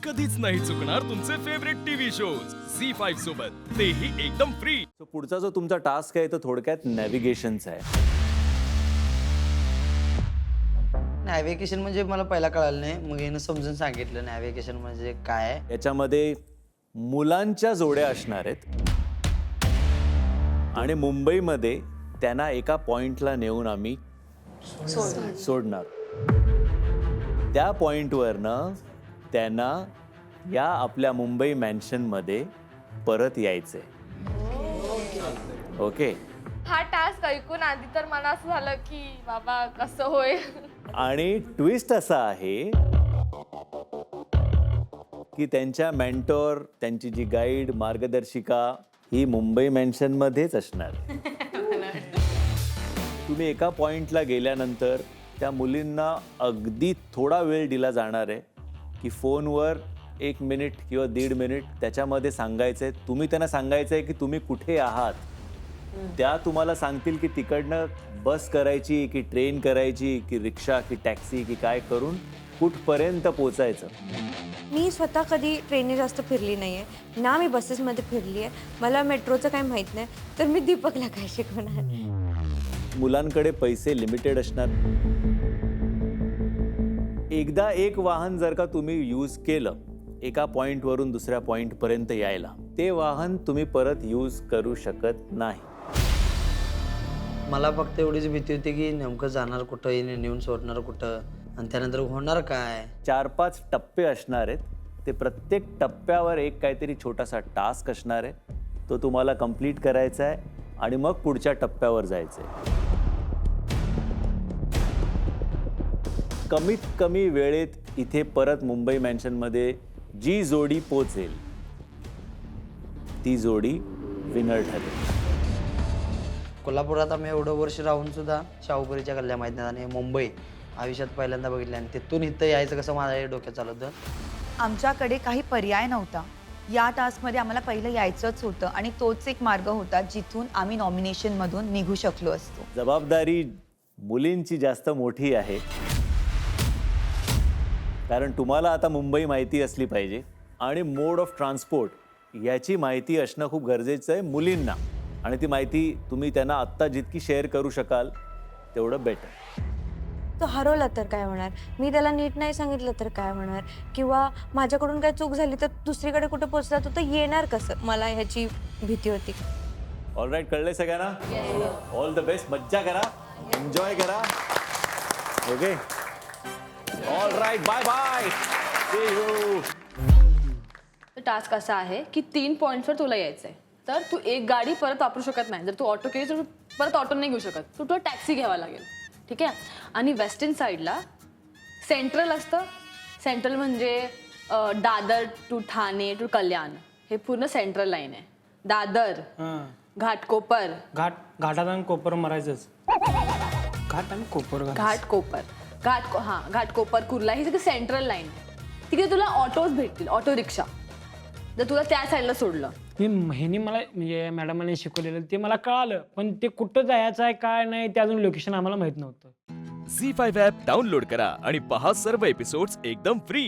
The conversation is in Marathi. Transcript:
कधीच नाही चुकणार तुमचे फेवरेट टीव्ही शोज झी5 सोबत, तेही एकदम फ्री. So, पुढचा जो तुमचा टास्क आहे तो थोडक्यात नॅव्हिगेशनचा आहे. नॅव्हिगेशन म्हणजे मला पहिला कळालं नाही, मग हिनं समजून सांगितलं नॅव्हिगेशन म्हणजे काय आहे. याच्यामध्ये मुलांच्या जोड्या असणार आहेत आणि मुंबईमध्ये त्यांना एका पॉइंटला नेऊन आम्ही सोडणार. त्या पॉइंटवरनं त्यांना या आपल्या मुंबई मॅन्शनमध्ये परत यायचंय. ओके. हा टास्क ऐकून आधी तर मला असं झालं की बाबा कसं होय. आणि ट्विस्ट असा आहे की त्यांच्या मेंटॉर, त्यांची जी गाईड, मार्गदर्शिका ही मुंबई मॅन्शनमध्येच असणार. तुम्ही एका पॉइंटला गेल्यानंतर त्या मुलींना अगदी थोडा वेळ दिला जाणार आहे की फोनवर 1 मिनिट किंवा 1.5 मिनिट त्याच्यामध्ये सांगायचं आहे. तुम्ही त्यांना सांगायचं आहे की तुम्ही कुठे आहात. त्या तुम्हाला सांगतील की तिकडनं बस करायची की ट्रेन करायची की रिक्षा की टॅक्सी की काय करून कुठपर्यंत पोचायचं. मी स्वतः कधी ट्रेनने जास्त फिरली नाही आहे ना, मी बसेसमध्ये फिरली आहे. मला मेट्रोचं काही माहीत नाही, तर मी दीपकला काय शिकवणार. मुलांकडे पैसे लिमिटेड असणार. एकदा एक वाहन जर का तुम्ही यूज केलं एका पॉइंटवरून दुसऱ्या पॉइंटपर्यंत यायला, ते वाहन तुम्ही परत यूज करू शकत नाही. मला फक्त एवढीच भीती होती की नेमकं जाणार कुठं, हिने नेऊन सोडणार कुठं आणि त्यानंतर होणार काय. 4-5 टप्पे असणार आहेत. ते प्रत्येक टप्प्यावर एक काहीतरी छोटासा टास्क असणार आहे. तो तुम्हाला कंप्लीट करायचा आहे आणि मग पुढच्या टप्प्यावर जायचं आहे. कमीत कमी वेळेत इथे परत मुंबई मॅन्शनमध्ये जी जोडी पोचेल ती जोडी विनर ठरेल. कोल्हापुरात आम्ही एवढं वर्ष राहून सुद्धा शाहूपुरीच्या गल्ल्या माहीत नाही आणि मुंबई आयुष्यात पहिल्यांदा बघितलं आणि तिथून इथं यायचं कसं माझ्या डोक्यात चालू होतं. आमच्याकडे काही पर्याय नव्हता. या टास्कमध्ये आम्हाला पहिलं यायचंच होतं आणि तोच एक मार्ग होता जिथून आम्ही नॉमिनेशनमधून निघू शकलो असतो. जबाबदारी मुलींची जास्त मोठी आहे, कारण तुम्हाला आता मुंबई माहिती असली पाहिजे आणि मोड ऑफ ट्रान्सपोर्ट याची माहिती असणं खूप गरजेचं आहे मुलींना. आणि ती माहिती तुम्ही त्यांना आत्ता जितकी शेअर करू शकाल तेवढं बेटर. तो हरवला तर काय होणार, मी त्याला नीट नाही सांगितलं तर काय होणार, किंवा माझ्याकडून काय चूक झाली तर दुसरीकडे कुठे पोचला तो तर येणार कसं, मला ह्याची भीती होती. ऑल राईट, कळलंय सगळ्यांना? All the best. मज्जा करा, एन्जॉय करा. Okay, all right, bye bye. Task असा आहे की 3 पॉईंट्सवर तुला यायचं आहे. तर तू एक गाडी परत वापरू शकत नाही. जर तू ऑटो केली तर परत ऑटो नाही घेऊ शकत. तू तुला टॅक्सी घ्यावा लागेल. ठीक आहे. आणि वेस्टर्न साईडला सेंट्रल असतं. सेंट्रल म्हणजे दादर टू ठाणे टू कल्याण हे पूर्ण सेंट्रल लाईन आहे. दादर, घाटकोपर, घाटात आणि कोपर मारायचंच. घाट आणि कोपर घाटकोपर कुर्ला ही सगळी सेंट्रल लाईन आहे. तिकडे तुला ऑटोज भेटतील, ऑटो रिक्षा, जर तुला त्या साईडला सोडलं. ह्यानी मला म्हणजे मॅडमांनी शिकवलेलं ते मला कळालं, पण ते कुठं जायचं आहे काय नाही ते अजून लोकेशन आम्हाला माहित नव्हतं. झी5 ॲप डाउनलोड करा आणि पहा सर्व एपिसोड्स एकदम फ्री.